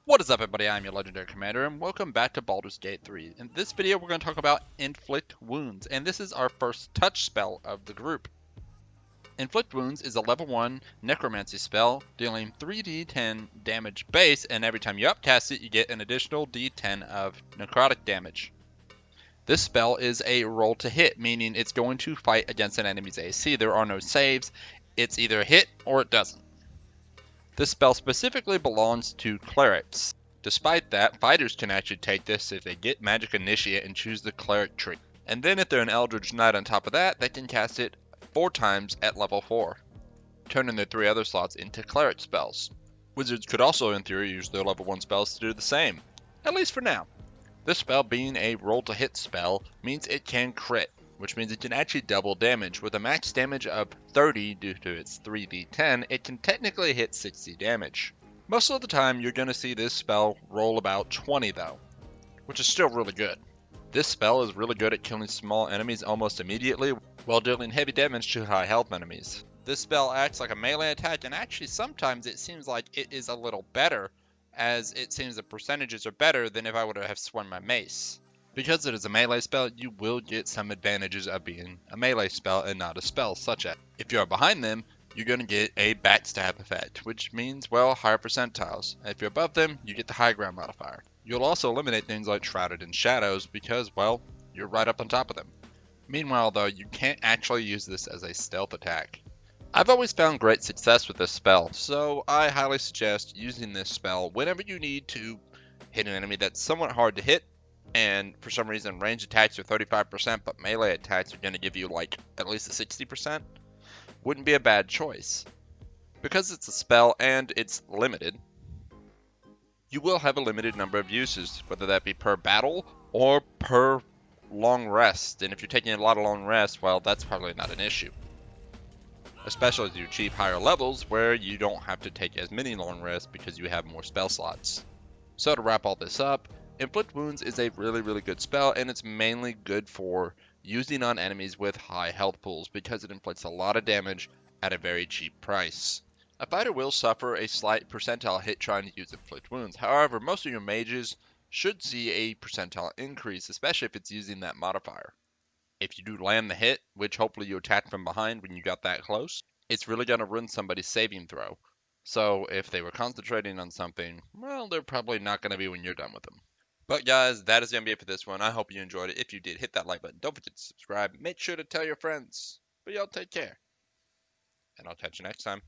What is up, everybody? I'm your legendary commander, and welcome back to Baldur's Gate 3. In this video, we're going to talk about Inflict Wounds, and this is our first touch spell of the group. Inflict Wounds is a level 1 necromancy spell, dealing 3d10 damage base, and every time you upcast it, you get an additional d10 of necrotic damage. This spell is a roll to hit, meaning it's going to fight against an enemy's AC. There are no saves. It's either a hit or it doesn't. This spell specifically belongs to clerics. Despite that, fighters can actually take this if they get Magic Initiate and choose the cleric tree. And then if they're an Eldritch Knight on top of that, they can cast it 4 times at level 4, turning their 3 other slots into cleric spells. Wizards could also, in theory, use their level 1 spells to do the same, at least for now. This spell, being a roll to hit spell, means it can crit, which means it can actually double damage. With a max damage of 30 due to its 3d10, it can technically hit 60 damage. Most of the time, you're going to see this spell roll about 20 though, which is still really good. This spell is really good at killing small enemies almost immediately, while dealing heavy damage to high health enemies. This spell acts like a melee attack, and actually sometimes it seems like it is a little better, as it seems the percentages are better than if I would have swung my mace. Because it is a melee spell, you will get some advantages of being a melee spell and not a spell, such as if you are behind them, you're going to get a backstab effect, which means, well, higher percentiles. If you're above them, you get the high ground modifier. You'll also eliminate things like Shrouded in Shadows because, well, you're right up on top of them. Meanwhile, though, you can't actually use this as a stealth attack. I've always found great success with this spell, so I highly suggest using this spell whenever you need to hit an enemy that's somewhat hard to hit, and for some reason range attacks are 35%, but melee attacks are going to give you like at least a 60%. Wouldn't be a bad choice. Because it's a spell and it's limited, you will have a limited number of uses, whether that be per battle or per long rest, and if you're taking a lot of long rest, well, that's probably not an issue. Especially as you achieve higher levels where you don't have to take as many long rests because you have more spell slots. So to wrap all this up, Inflict Wounds is a really good spell, and it's mainly good for using on enemies with high health pools because it inflicts a lot of damage at a very cheap price. A fighter will suffer a slight percentile hit trying to use Inflict Wounds. However, most of your mages should see a percentile increase, especially if it's using that modifier. If you do land the hit, which hopefully you attack from behind when you got that close, it's really going to ruin somebody's saving throw. So if they were concentrating on something, well, they're probably not going to be when you're done with them. But guys, that is going to be it for this one. I hope you enjoyed it. If you did, hit that like button. Don't forget to subscribe. Make sure to tell your friends. But y'all take care. And I'll catch you next time.